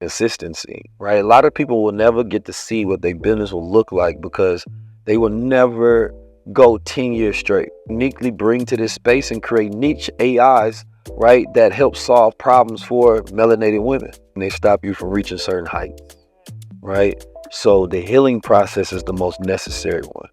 consistency, right? A lot of people will never get to see what their business will look like because they will never go 10 years straight. Uniquely bring to this space and create niche AIs, right, that help solve problems for melanated women. And they stop you from reaching certain heights, right? So the healing process is the most necessary one.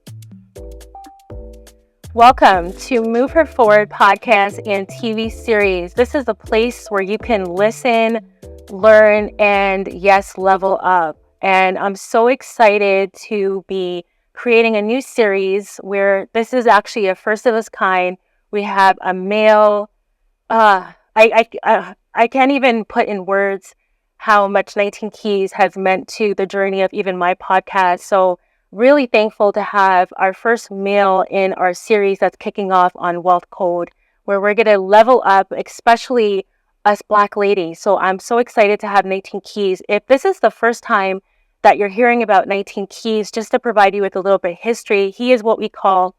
Welcome to Move Her Forward podcast and TV series. This is a place where you can listen, learn, and yes, level up. And I'm so excited to be creating a new series where this is actually a first of its kind. We have a male. I can't even put in words how much 19 Keys has meant to the journey of even my podcast. So really thankful to have our first male in our series that's kicking off on Wealth Code, where we're going to level up, especially us Black ladies. So I'm so excited to have 19 Keys. If this is the first time that you're hearing about 19 Keys, just to provide you with a little bit of history, he is what we call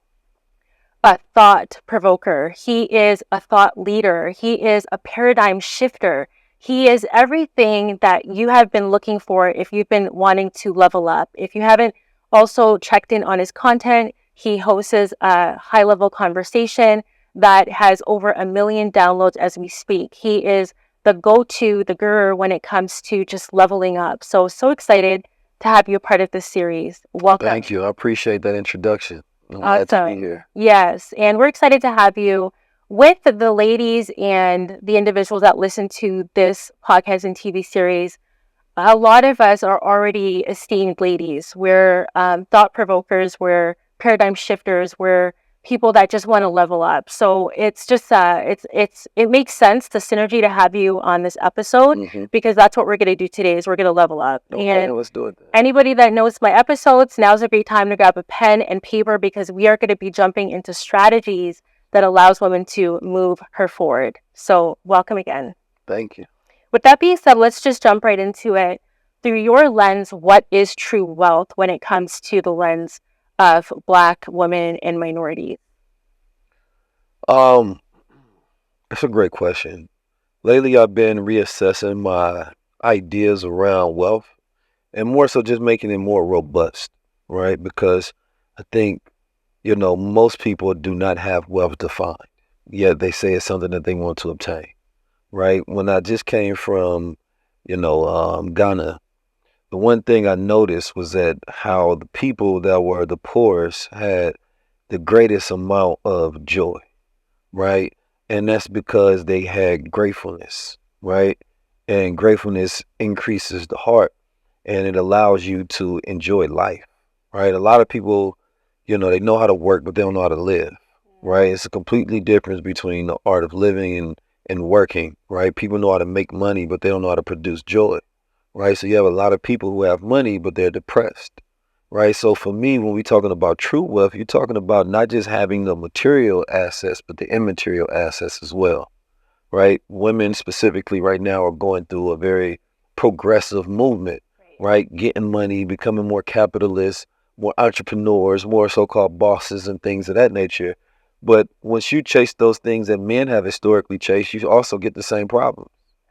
a thought provoker. He is a thought leader. He is a paradigm shifter. He is everything that you have been looking for if you've been wanting to level up. If you haven't also checked in on his content, he hosts a high-level conversation that has over 1 million downloads as we speak. He is the go-to, the guru when it comes to just leveling up. So excited to have you a part of this series. Welcome. Thank you. I appreciate that introduction. I'm glad to be here. Yes, and we're excited to have you with the ladies and the individuals that listen to this podcast and TV series. A lot of us are already esteemed ladies. We're thought provokers. We're paradigm shifters. We're people that just want to level up. So it's just it makes sense, the synergy, to have you on this episode, because that's what we're going to do today. Is we're going to level up. Okay, and let's do it then. Anybody that knows my episodes, now's a great time to grab a pen and paper, because we are going to be jumping into strategies that allows women to move her forward. So welcome again. Thank you. With that being said, let's just jump right into it. Through your lens, what is true wealth when it comes to the lens of Black women and minorities? That's a great question. Lately, I've been reassessing my ideas around wealth and more so just making it more robust, right? Because I think, most people do not have wealth defined, yet they say it's something that they want to obtain, right? When I just came from, Ghana, the one thing I noticed was that how the people that were the poorest had the greatest amount of joy, right? And that's because they had gratefulness, right? And gratefulness increases the heart and it allows you to enjoy life, right? A lot of people, they know how to work, but they don't know how to live, right? It's a completely difference between the art of living and working, right? People know how to make money, but they don't know how to produce joy, right? So you have a lot of people who have money, but they're depressed, right? So for me, when we're talking about true wealth, you're talking about not just having the material assets, but the immaterial assets as well, right? Women specifically right now are going through a very progressive movement, right? Getting money, becoming more capitalists, more entrepreneurs, more so-called bosses and things of that nature. But once you chase those things that men have historically chased, you also get the same problem.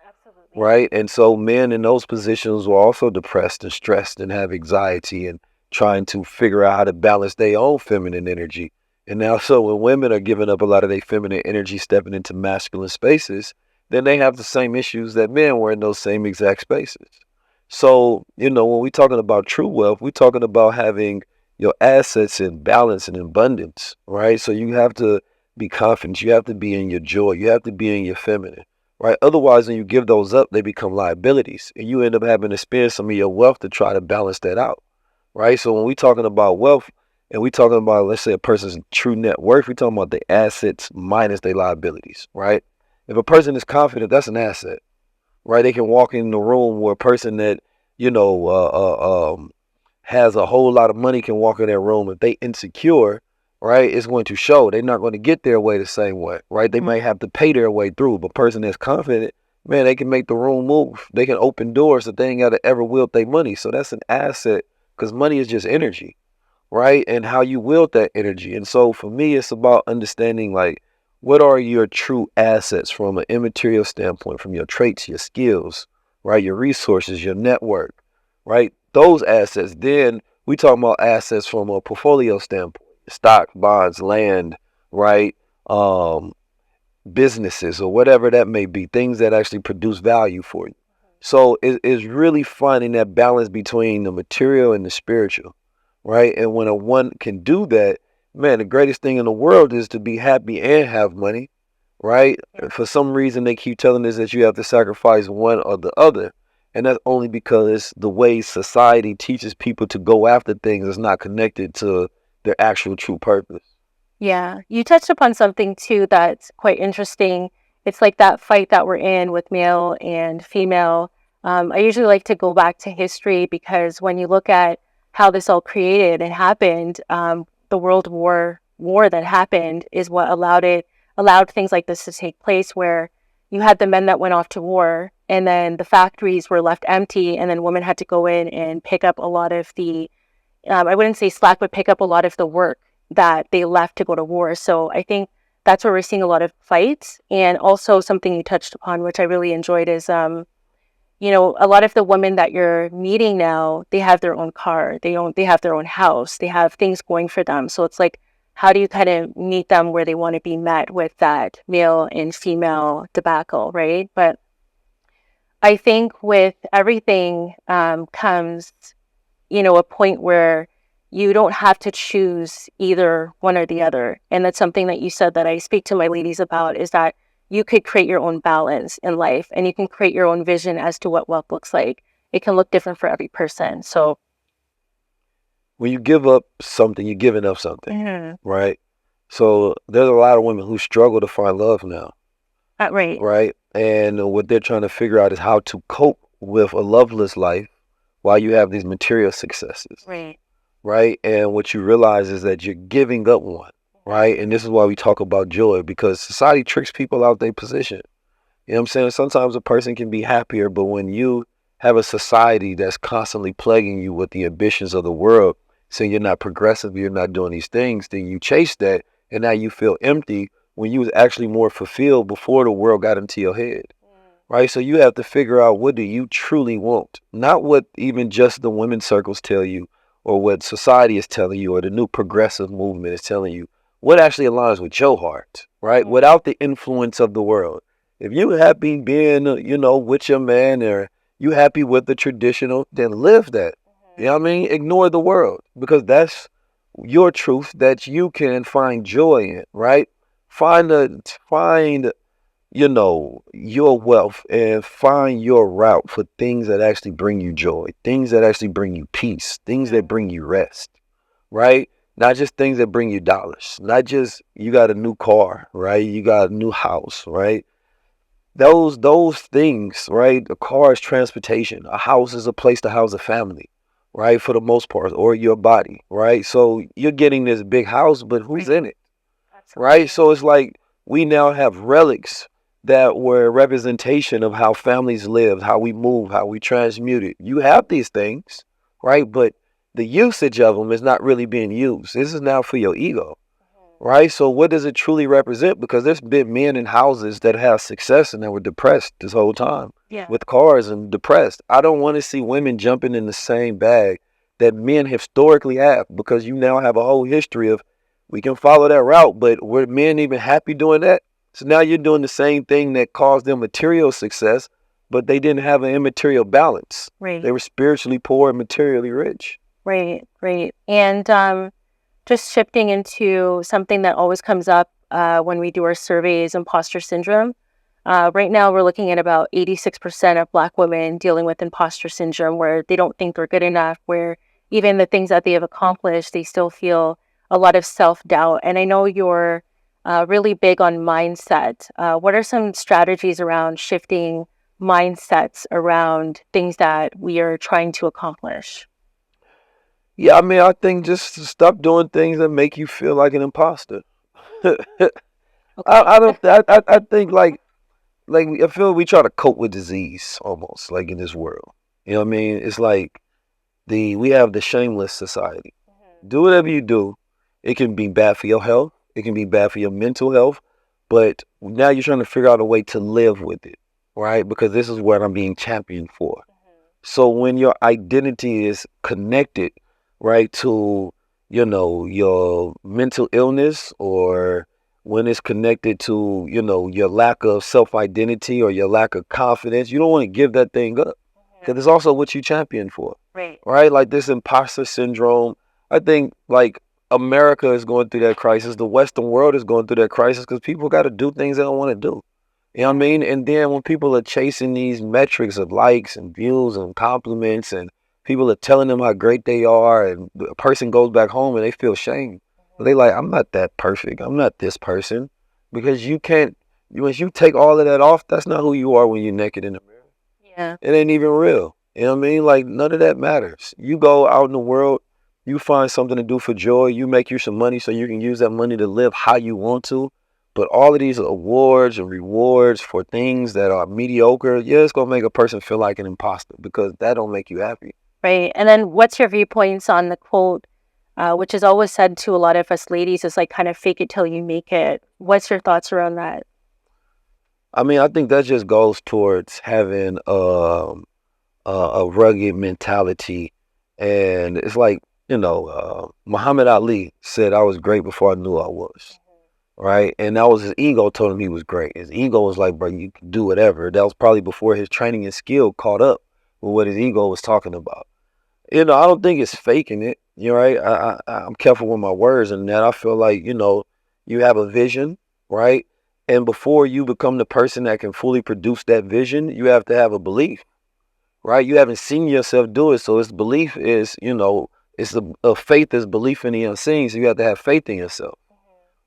Absolutely. Right? And so men in those positions were also depressed and stressed and have anxiety and trying to figure out how to balance their own feminine energy. And now so when women are giving up a lot of their feminine energy, stepping into masculine spaces, then they have the same issues that men were in those same exact spaces. So, when we're talking about true wealth, we're talking about having your assets in balance and abundance, right? So you have to be confident. You have to be in your joy. You have to be in your feminine, right? Otherwise, when you give those up, they become liabilities. And you end up having to spend some of your wealth to try to balance that out, right? So when we're talking about wealth and we're talking about, let's say, a person's true net worth, we're talking about the assets minus their liabilities, right? If a person is confident, that's an asset. Right, they can walk in the room where a person that has a whole lot of money can walk in that room. If they insecure, right, it's going to show. They're not going to get their way the same way, right? They might have to pay their way through. But a person that's confident, man, they can make the room move. They can open doors that they ain't got to ever wield their money. So that's an asset because money is just energy, right? And how you wield that energy. And so for me, it's about understanding what are your true assets from an immaterial standpoint, from your traits, your skills, right? Your resources, your network, right? Those assets. Then we talk about assets from a portfolio standpoint: stock, bonds, land, right? Um, Businesses or whatever that may be, things that actually produce value for you. So it's really finding that balance between the material and the spiritual, right? And when a one can do that, man, the greatest thing in the world is to be happy and have money, right? For some reason, they keep telling us that you have to sacrifice one or the other. And that's only because the way society teaches people to go after things is not connected to their actual true purpose. Yeah, you touched upon something too that's quite interesting. It's like that fight that we're in with male and female. I usually like to go back to history because when you look at how this all created and happened, the World War that happened is what allowed things like this to take place, where you had the men that went off to war, and then the factories were left empty, and then women had to go in and pick up a lot of the I wouldn't say slack, but pick up a lot of the work that they left to go to war. So I think that's where we're seeing a lot of fights. And also something you touched upon, which I really enjoyed, is a lot of the women that you're meeting now, they have their own car, they have their own house, they have things going for them. So it's like, how do you kind of meet them where they want to be met with that male and female debacle, right? But I think with everything comes a point where you don't have to choose either one or the other. And that's something that you said that I speak to my ladies about, is that you could create your own balance in life, and you can create your own vision as to what wealth looks like. It can look different for every person. So When you give up something, you're giving up something, right? So there's a lot of women who struggle to find love now, right. right? And what they're trying to figure out is how to cope with a loveless life while you have these material successes, Right. right? And what you realize is that you're giving up one, right? And this is why we talk about joy, because society tricks people out their position. You know what I'm saying? Sometimes a person can be happier, but when you have a society that's constantly plaguing you with the ambitions of the world, saying you're not progressive, you're not doing these things, then you chase that, and now you feel empty when you was actually more fulfilled before the world got into your head. Right? So you have to figure out, what do you truly want? Not what even just the women's circles tell you, or what society is telling you, or the new progressive movement is telling you. What actually aligns with your heart, right? Without the influence of the world. If you happy being, with your man, or you happy with the traditional, then live that. You know what I mean? Ignore the world, because that's your truth that you can find joy in, right? Find your wealth, and find your route for things that actually bring you joy, things that actually bring you peace, things that bring you rest, right? Not just things that bring you dollars, not just you got a new car, right? You got a new house, right? Those things, right? A car is transportation. A house is a place to house a family, right? For the most part, or your body, right? So you're getting this big house, but who's in it? Right? So it's like we now have relics that were a representation of how families lived, how we move, how we transmuted. You have these things, right? But the usage of them is not really being used. This is now for your ego, right? So what does it truly represent? Because there's been men in houses that have success and that were depressed this whole time, with cars and depressed. I don't want to see women jumping in the same bag that men historically have, because you now have a whole history of, we can follow that route, but were men even happy doing that? So now you're doing the same thing that caused them material success, but they didn't have an immaterial balance. Right. They were spiritually poor and materially rich. Right. And just shifting into something that always comes up when we do our surveys, imposter syndrome. Right now, we're looking at about 86% of Black women dealing with imposter syndrome, where they don't think they're good enough, where even the things that they have accomplished, they still feel a lot of self-doubt. And I know you're really big on mindset. What are some strategies around shifting mindsets around things that we are trying to accomplish? Yeah, I mean, I think just stop doing things that make you feel like an imposter. I think like I feel we try to cope with disease almost, like, in this world. You know what I mean? It's like we have the shameless society. Do whatever you do. It can be bad for your health. It can be bad for your mental health. But now you're trying to figure out a way to live with it, right? Because this is what I'm being championed for. So when your identity is connected, right, to, your mental illness, or when it's connected to, your lack of self-identity or your lack of confidence, you don't want to give that thing up, because it's also what you champion for, Right. right? Like this imposter syndrome. I think like America is going through that crisis. The Western world is going through that crisis because people got to do things they don't want to do. You know what I mean? And then when people are chasing these metrics of likes and views and compliments, and people are telling them how great they are, and a person goes back home and they feel shame. They like, I'm not that perfect. I'm not this person. Because you can't, once you take all of that off, that's not who you are when you're naked in the mirror. Yeah. It ain't even real. You know what I mean? Like, none of that matters. You go out in the world, you find something to do for joy, you make you some money so you can use that money to live how you want to. But all of these awards and rewards for things that are mediocre, yeah, it's gonna make a person feel like an imposter, because that don't make you happy. Right. And then what's your viewpoints on the quote, which is always said to a lot of us ladies, is like kind of fake it till you make it. What's your thoughts around that? I mean, I think that just goes towards having a rugged mentality, and it's like, Muhammad Ali said, "I was great before I knew I was." Right? And that was his ego told him he was great. His ego was like, bro, you can do whatever. That was probably before his training and skill caught up with what his ego was talking about. I don't think it's faking it. You're right. I'm careful with my words, and that I feel like, you have a vision, right? And before you become the person that can fully produce that vision, you have to have a belief, right? You haven't seen yourself do it. So its belief is, it's a faith is belief in the unseen. So you have to have faith in yourself.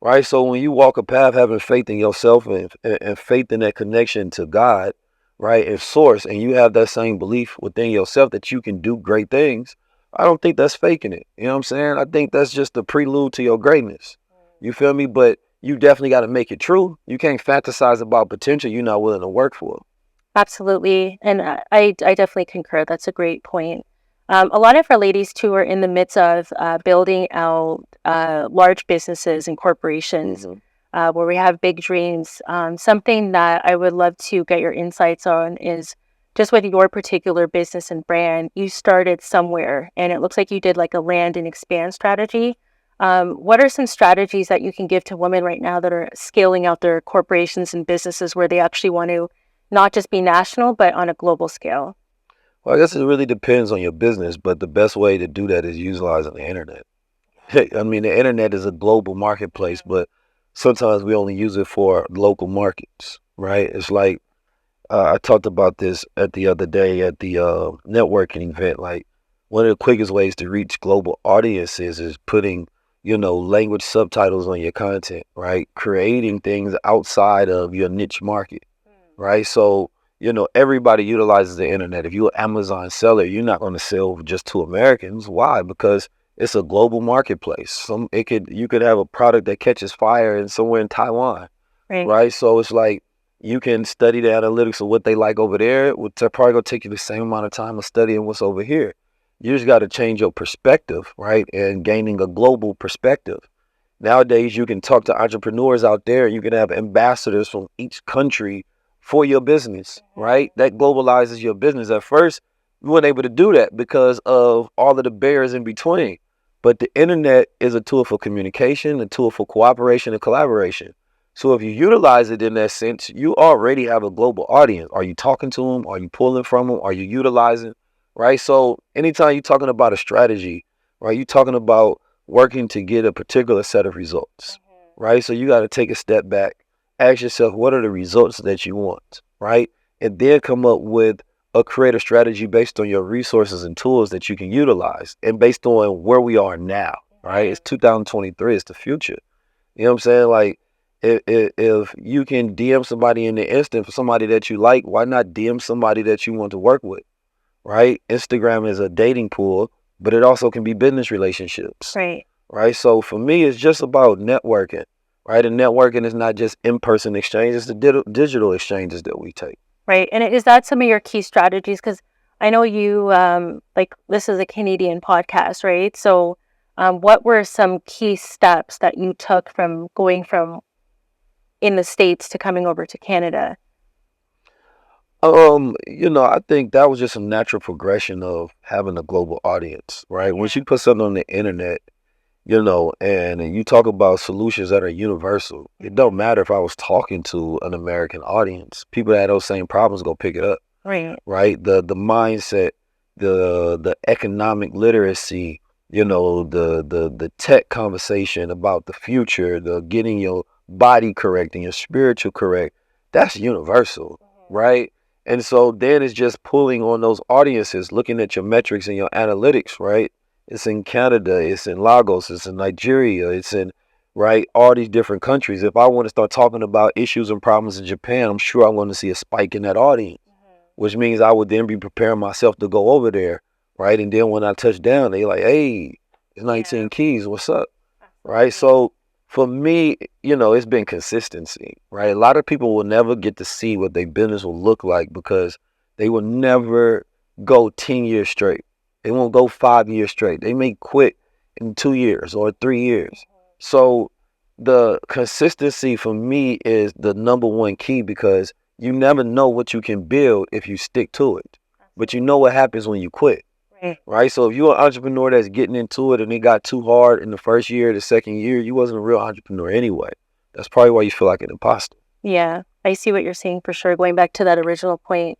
Right. So when you walk a path having faith in yourself, and faith in that connection to God, right, and source, and you have that same belief within yourself that you can do great things, I don't think that's faking it. You know what I'm saying? I think that's just a prelude to your greatness. You feel me? But you definitely got to make it true. You can't fantasize about potential you're not willing to work for. Absolutely. And I definitely concur. That's a great point. A lot of our ladies, too, are in the midst of building out large businesses and corporations where we have big dreams. Something that I would love to get your insights on is just with your particular business and brand, you started somewhere, and it looks like you did like a land and expand strategy. What are some strategies that you can give to women right now that are scaling out their corporations and businesses where they actually want to not just be national, but on a global scale? Well, I guess it really depends on your business, but the best way to do that is utilizing the internet. I mean, the internet is a global marketplace, but sometimes we only use it for local markets, right? It's like, I talked about this at the other day at the networking event. Like, one of the quickest ways to reach global audiences is putting, language subtitles on your content, right? Creating things outside of your niche market, right? So, everybody utilizes the internet. If you're an Amazon seller, you're not going to sell just to Americans. Why? Because it's a global marketplace. You could have a product that catches fire in somewhere in Taiwan, right? So it's like, you can study the analytics of what they like over there. It's probably gonna take you the same amount of time of studying what's over here. You just got to change your perspective, right? And gaining a global perspective. Nowadays, you can talk to entrepreneurs out there. You can have ambassadors from each country for your business, right? That globalizes your business. At first, you weren't able to do that because of all of the barriers in between. But the internet is a tool for communication, a tool for cooperation and collaboration. So if you utilize it in that sense, you already have a global audience. Are you talking to them? Are you pulling from them? Are you utilizing? Right? So anytime you're talking about a strategy, right, you're talking about working to get a particular set of results, right? So you got to take a step back, ask yourself, what are the results that you want, right? And then come up with a creative strategy based on your resources and tools that you can utilize, and based on where we are now, right? It's 2023, it's the future. You know what I'm saying? Like, if you can DM somebody in the instant for somebody that you like, why not DM somebody that you want to work with, right? Instagram is a dating pool, but it also can be business relationships, right? So for me, it's just about networking, right? And networking is not just in-person exchange, it's the digital exchanges that we take. Right. And is that some of your key strategies? Because I know you, like, this is a Canadian podcast, right? So what were some key steps that you took from going from in the States to coming over to Canada? I think that was just a natural progression of having a global audience, right? Once you put something on the internet, and you talk about solutions that are universal, it don't matter if I was talking to an American audience. People that have those same problems go pick it up, right? The mindset, the economic literacy, the tech conversation about the future, the getting your body correct and your spiritual correct. That's universal, right? And so then it's just pulling on those audiences, looking at your metrics and your analytics, right? It's in Canada, it's in Lagos, it's in Nigeria, it's in, right, all these different countries. If I want to start talking about issues and problems in Japan, I'm sure I'm going to see a spike in that audience, which means I would then be preparing myself to go over there, right? And then when I touch down, they like, hey, it's 19 Keys, what's up, right? So for me, it's been consistency, right? A lot of people will never get to see what their business will look like because they will never go 10 years straight. They won't go 5 years straight. They may quit in 2 years or 3 years. So the consistency for me is the number one key because you never know what you can build if you stick to it. But you know what happens when you quit. Right. So if you're an entrepreneur that's getting into it and it got too hard in the first year, the second year, you wasn't a real entrepreneur anyway. That's probably why you feel like an imposter. Yeah, I see what you're saying for sure. Going back to that original point,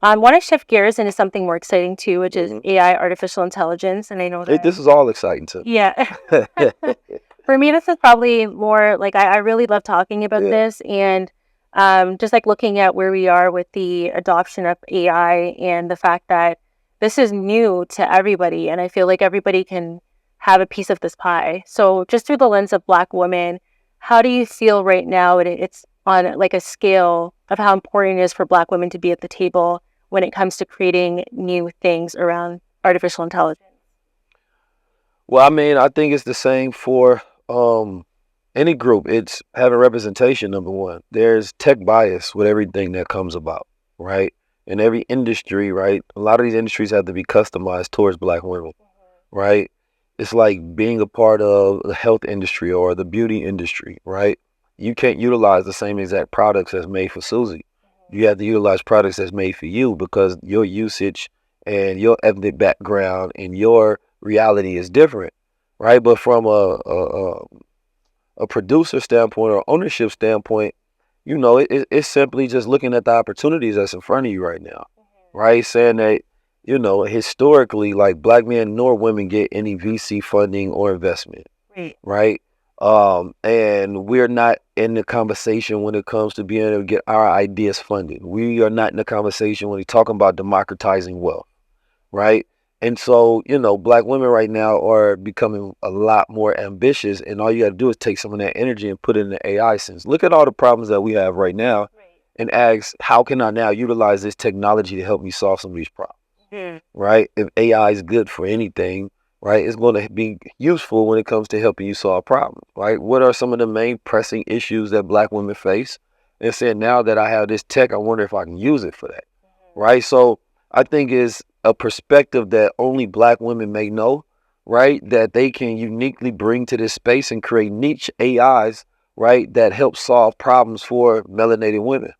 I want to shift gears into something more exciting too, which is AI, artificial intelligence. And I know that this is all exciting too. Yeah. For me, this is probably more like I really love talking about this, and just like looking at where we are with the adoption of AI and the fact that this is new to everybody, and I feel like everybody can have a piece of this pie. So just through the lens of Black women, how do you feel right now it's on like a scale of how important it is for Black women to be at the table when it comes to creating new things around artificial intelligence? Well, I mean, I think it's the same for any group. It's having representation, number one. There's tech bias with everything that comes about, right? In every industry, right? A lot of these industries have to be customized towards Black women, right? It's like being a part of the health industry or the beauty industry, right? You can't utilize the same exact products that's made for Susie. You have to utilize products that's made for you because your usage and your ethnic background and your reality is different, right? But from a producer standpoint or ownership standpoint, it's simply just looking at the opportunities that's in front of you right now, right? Saying that, historically, like Black men nor women get any VC funding or investment, right? And we're not in the conversation when it comes to being able to get our ideas funded. We are not in the conversation when we're talking about democratizing wealth, right? And so, Black women right now are becoming a lot more ambitious, and all you got to do is take some of that energy and put it in the AI sense. Look at all the problems that we have right now and ask, how can I now utilize this technology to help me solve some of these problems, right? If AI is good for anything, right, it's going to be useful when it comes to helping you solve problems, right? What are some of the main pressing issues that Black women face? And saying, now that I have this tech, I wonder if I can use it for that, right? So I think it's a perspective that only Black women may know, right? That they can uniquely bring to this space and create niche AIs, right? That help solve problems for melanated women.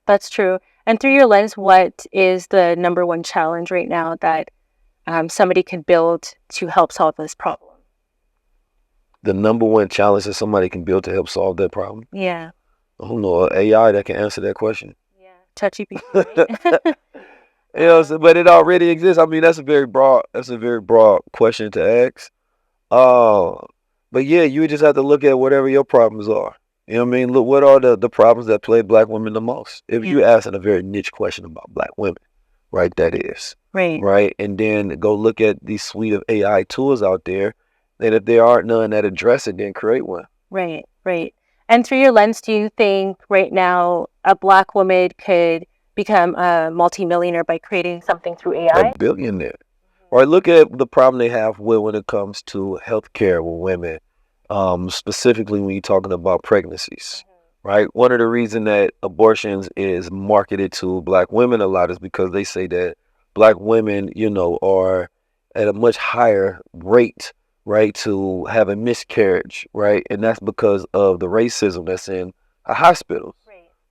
That's true. And through your lens, what is the number one challenge right now that somebody can build to help solve this problem? The number one challenge that somebody can build to help solve that problem? Yeah. I don't know, an AI that can answer that question. Yeah. ChatGPT. Right? But it already exists. I mean, that's a very broad question to ask. But yeah, you just have to look at whatever your problems are. You know what I mean? Look, what are the problems that plague Black women the most? If you're asking a very niche question about Black women, right? That is. Right. And then go look at the suite of AI tools out there. And if there aren't none that address it, then create one. Right. And through your lens, do you think right now a Black woman could become a multimillionaire by creating something through AI? A billionaire. Or look at the problem they have when it comes to healthcare with women, specifically when you're talking about pregnancies, right? One of the reasons that abortions is marketed to Black women a lot is because they say that Black women, are at a much higher rate, right, to have a miscarriage, right? And that's because of the racism that's in a hospital,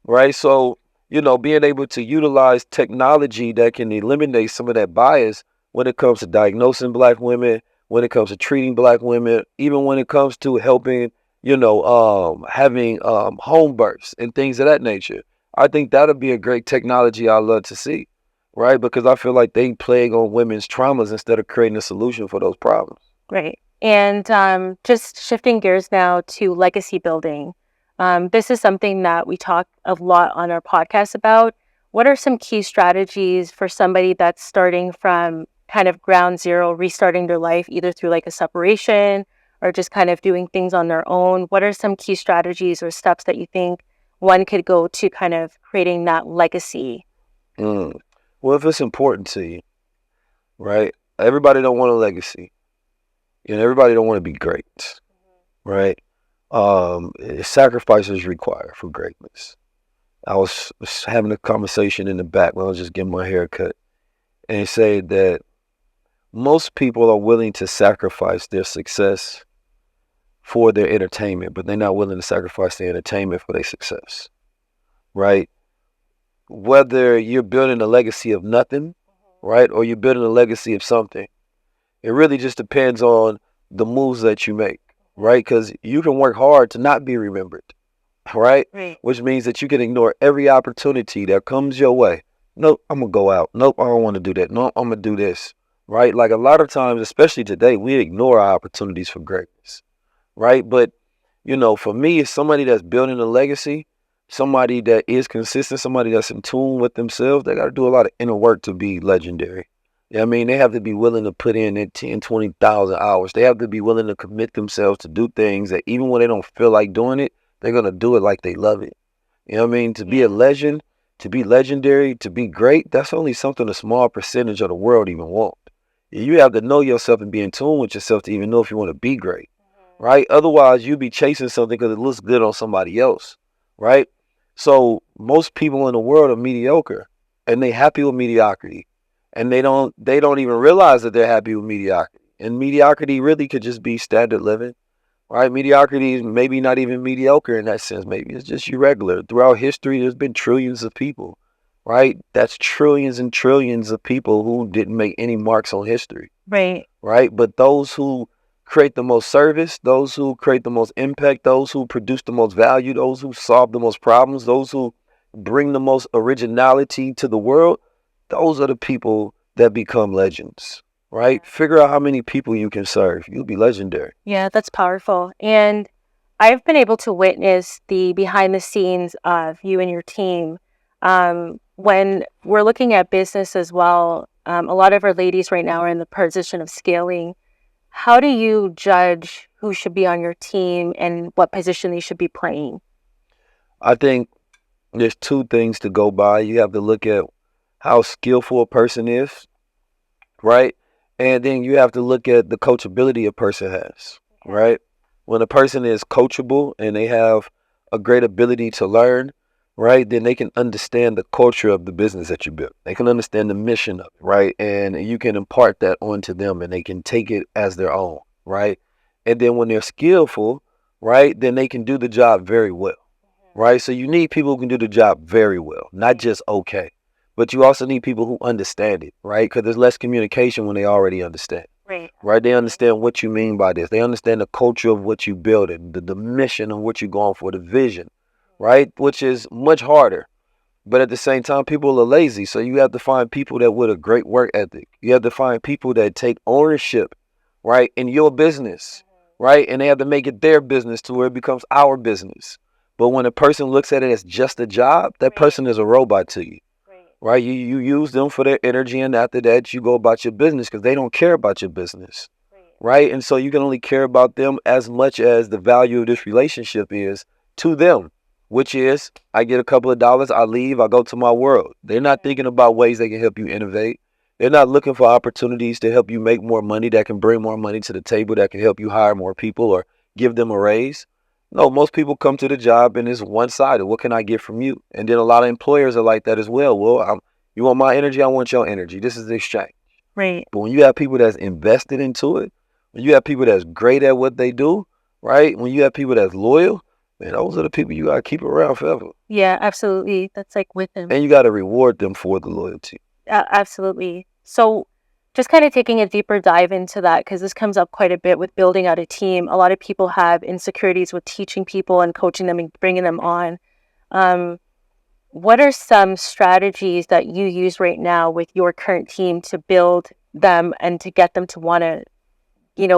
right? So being able to utilize technology that can eliminate some of that bias when it comes to diagnosing Black women, when it comes to treating Black women, even when it comes to helping, having home births and things of that nature. I think that'll be a great technology I'd love to see, right? Because I feel like they plague on women's traumas instead of creating a solution for those problems. Right. And just shifting gears now to legacy building. This is something that we talk a lot on our podcast about. What are some key strategies for somebody that's starting from kind of ground zero, restarting their life, either through like a separation or just kind of doing things on their own? What are some key strategies or steps that you think one could go to kind of creating that legacy? Well, if it's important to you, right? Everybody don't want a legacy. Everybody don't want to be great, right? Sacrifices required for greatness. I was having a conversation in the back when I was just getting my hair cut, and he said that most people are willing to sacrifice their success for their entertainment, but they're not willing to sacrifice their entertainment for their success, right? Whether you're building a legacy of nothing, right, or you're building a legacy of something, it really just depends on the moves that you make, right? Because you can work hard to not be remembered, right? Which means that you can ignore every opportunity that comes your way. Nope, I'm going to go out. Nope, I don't want to do that. Nope, I'm going to do this, right? Like a lot of times, especially today, we ignore our opportunities for greatness, right? But, for me, it's somebody that's building a legacy, somebody that is consistent, somebody that's in tune with themselves. They got to do a lot of inner work to be legendary. I mean, they have to be willing to put in their 10, 20,000 hours. They have to be willing to commit themselves to do things that even when they don't feel like doing it, they're going to do it like they love it. You know what I mean? To be a legend, to be legendary, to be great, that's only something a small percentage of the world even want. You have to know yourself and be in tune with yourself to even know if you want to be great, right? Otherwise, you be chasing something because it looks good on somebody else, right? So most people in the world are mediocre, and they happy with mediocrity. And they don't even realize that they're happy with mediocrity. And mediocrity really could just be standard living, right? Mediocrity is maybe not even mediocre in that sense. Maybe it's just irregular. Throughout history, there's been trillions of people, right? That's trillions and trillions of people who didn't make any marks on history. Right. Right? But those who create the most service, those who create the most impact, those who produce the most value, those who solve the most problems, those who bring the most originality to the world, those are the people that become legends, right? Figure out how many people you can serve. You'll be legendary. Yeah, that's powerful. And I've been able to witness the behind the scenes of you and your team. When we're looking at business as well, a lot of our ladies right now are in the position of scaling. How do you judge who should be on your team and what position they should be playing? I think there's two things to go by. You have to look at how skillful a person is, right? And then you have to look at the coachability a person has, right? When a person is coachable and they have a great ability to learn, right, then they can understand the culture of the business that you built. They can understand the mission of it, right? And you can impart that onto them and they can take it as their own, right? And then when they're skillful, right, then they can do the job very well, right? So you need people who can do the job very well, not just okay. But you also need people who understand it, right? Because there's less communication when they already understand. Right? They understand what you mean by this. They understand the culture of what you build and the mission of what you're going for, the vision, right? Which is much harder. But at the same time, people are lazy. So you have to find people that with a great work ethic. You have to find people that take ownership, right, in your business, right? And they have to make it their business to where it becomes our business. But when a person looks at it as just a job, that person is a robot to you. Right? You use them for their energy, and after that, you go about your business because they don't care about your business. Right? And so you can only care about them as much as the value of this relationship is to them, which is I get a couple of dollars, I leave, I go to my world. They're not thinking about ways they can help you innovate. They're not looking for opportunities to help you make more money that can bring more money to the table, that can help you hire more people or give them a raise. No, most people come to the job and it's one-sided. What can I get from you? And then a lot of employers are like that as well. Well, you want my energy, I want your energy. This is the exchange. Right. But when you have people that's invested into it, when you have people that's great at what they do, right? When you have people that's loyal, man, those are the people you got to keep around forever. Yeah, absolutely. That's like with them. And you got to reward them for the loyalty. Absolutely. So just kind of taking a deeper dive into that, because this comes up quite a bit with building out a team. A lot of people have insecurities with teaching people and coaching them and bringing them on. What are some strategies that you use right now with your current team to build them and to get them to want to,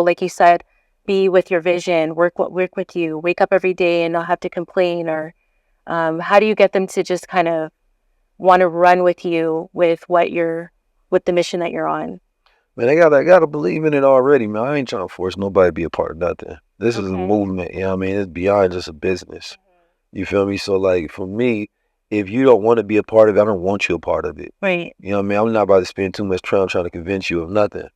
like you said, be with your vision, work with you, wake up every day and not have to complain? Or how do you get them to just kind of want to run with you with with the mission that you're on? Man, I gotta believe in it already, man. I ain't trying to force nobody to be a part of nothing. This is a movement, you know what I mean? It's beyond just a business. You feel me? So like for me, if you don't want to be a part of it, I don't want you a part of it. Right. You know what I mean? I'm not about to spend too much time trying to convince you of nothing,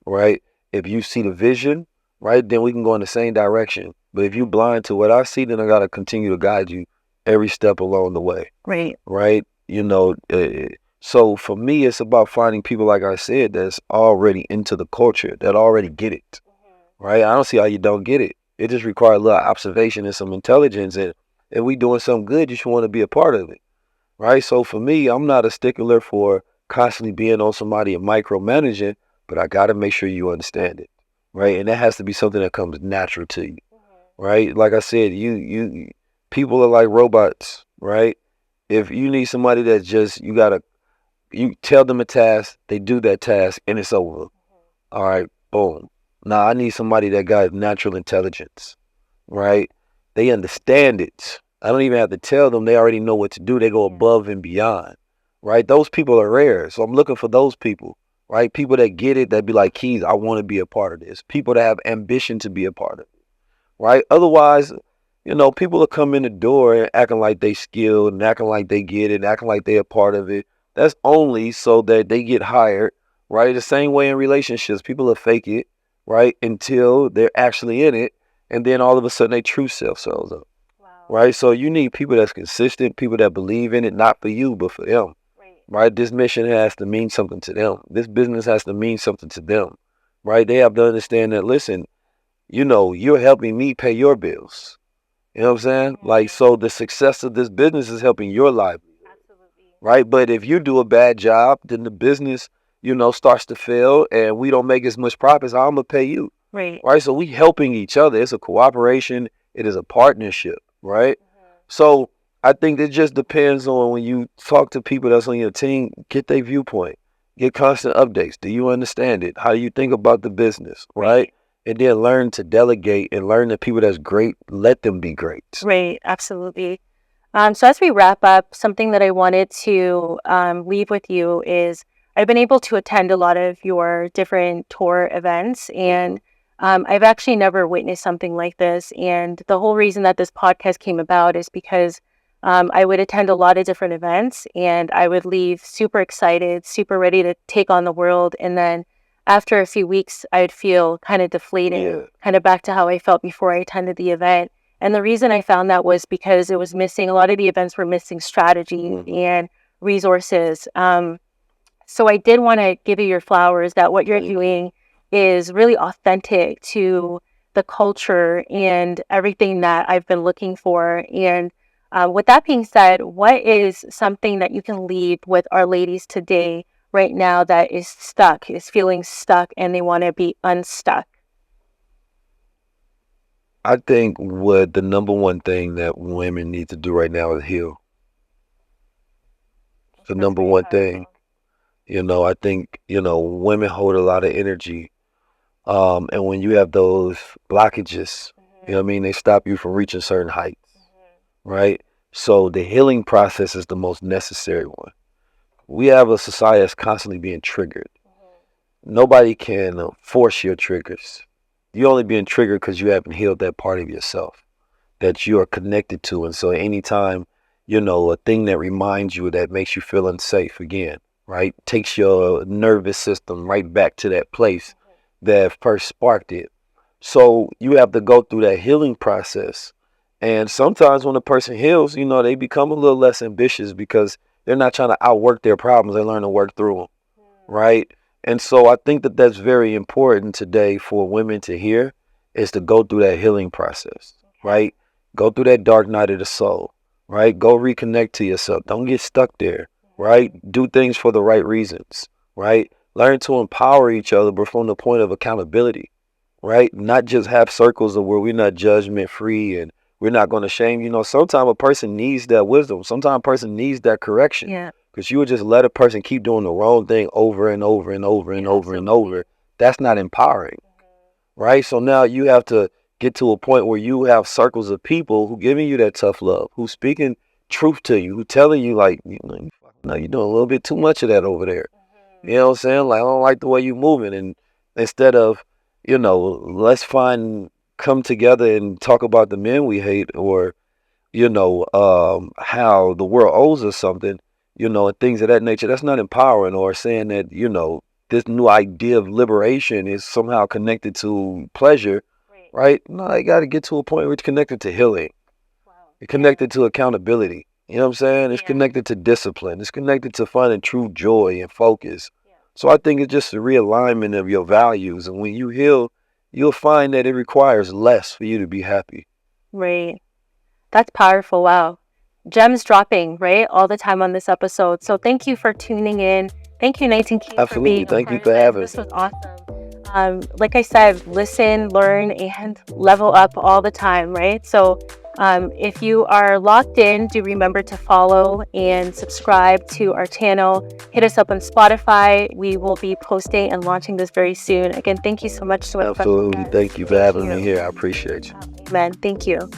right? If you see the vision, right, then we can go in the same direction. But if you blind to what I see, then I gotta continue to guide you every step along the way. Right. Right? So for me, it's about finding people, like I said, that's already into the culture, that already get it. Right? I don't see how you don't get it. It just requires a little observation and some intelligence. And if we doing something good, you should want to be a part of it. Right? So for me, I'm not a stickler for constantly being on somebody and micromanaging, but I got to make sure you understand it. Right? And that has to be something that comes natural to you. Right? Like I said, you people are like robots, right? If you need somebody that's just, you tell them a task, they do that task, and it's over. All right, boom. Now I need somebody that got natural intelligence, right? They understand it. I don't even have to tell them. They already know what to do. They go above and beyond, right? Those people are rare. So I'm looking for those people, right? People that get it, that be like, Keys, I want to be a part of this. People that have ambition to be a part of it, right? Otherwise, people will come in the door and acting like they skilled and acting like they get it and acting like they a part of it. That's only so that they get hired, right? The same way in relationships, people will fake it, right, until they're actually in it, and then all of a sudden their true self shows up, right? So you need people that's consistent, people that believe in it, not for you, but for them, right? This mission has to mean something to them. This business has to mean something to them, right? They have to understand that, listen, you're helping me pay your bills. You know what I'm saying? Like, so the success of this business is helping your livelihood. Right? But if you do a bad job, then the business, starts to fail and we don't make as much profits, I'm going to pay you. Right. Right? So we helping each other. It's a cooperation. It is a partnership. Right? So I think it just depends on when you talk to people that's on your team, get their viewpoint, get constant updates. Do you understand it? How do you think about the business? Right? And then learn to delegate and learn the people that's great, let them be great. Right, absolutely. So as we wrap up, something that I wanted to leave with you is I've been able to attend a lot of your different tour events, and I've actually never witnessed something like this. And the whole reason that this podcast came about is because I would attend a lot of different events and I would leave super excited, super ready to take on the world. And then after a few weeks, I'd feel kind of deflated, kind of back to how I felt before I attended the event. And the reason I found that was because it was missing, a lot of the events were missing strategy and resources. So I did want to give you your flowers that what you're doing is really authentic to the culture and everything that I've been looking for. And with that being said, what is something that you can leave with our ladies today, right now, that is feeling stuck, and they want to be unstuck? I think what the number one thing that women need to do right now is heal. It's the number one thing. I think, women hold a lot of energy. And when you have those blockages, they stop you from reaching certain heights, right? So the healing process is the most necessary one. We have a society that's constantly being triggered. Nobody can force your triggers. You're only being triggered because you haven't healed that part of yourself that you are connected to. And so anytime, a thing that reminds you, that makes you feel unsafe again, right, takes your nervous system right back to that place that first sparked it. So you have to go through that healing process. And sometimes when a person heals, they become a little less ambitious because they're not trying to outwork their problems. They learn to work through them, right? And so I think that that's very important today for women to hear, is to go through that healing process, right? Go through that dark night of the soul, right? Go reconnect to yourself. Don't get stuck there, right? Do things for the right reasons, right? Learn to empower each other, but from the point of accountability, right? Not just have circles of where we're not judgment free and we're not going to shame. Sometimes a person needs that wisdom. Sometimes a person needs that correction. Yeah. Because you would just let a person keep doing the wrong thing over and over and over and over and over. That's not empowering, right? So now you have to get to a point where you have circles of people who giving you that tough love, who speaking truth to you, who telling you like, no, you're doing a little bit too much of that over there. You know what I'm saying? Like, I don't like the way you moving. And instead of, let's come together and talk about the men we hate, or, how the world owes us something, and things of that nature. That's not empowering. Or saying that, this new idea of liberation is somehow connected to pleasure, right? No, you got to get to a point where it's connected to healing. It's connected to accountability. You know what I'm saying? It's connected to discipline. It's connected to finding true joy and focus. So I think it's just a realignment of your values. And when you heal, you'll find that it requires less for you to be happy. Right. That's powerful. Wow. Gems dropping, right? All the time on this episode. So thank you for tuning in. Thank you, 19 Keys, Absolutely. for being Thank you for having me. This was awesome. Like I said, listen, learn, and level up all the time, right? So if you are locked in, do remember to follow and subscribe to our channel. Hit us up on Spotify. We will be posting and launching this very soon. Again, thank you so much. Absolutely. Thank you for having me here. I appreciate you. Amen. Thank you.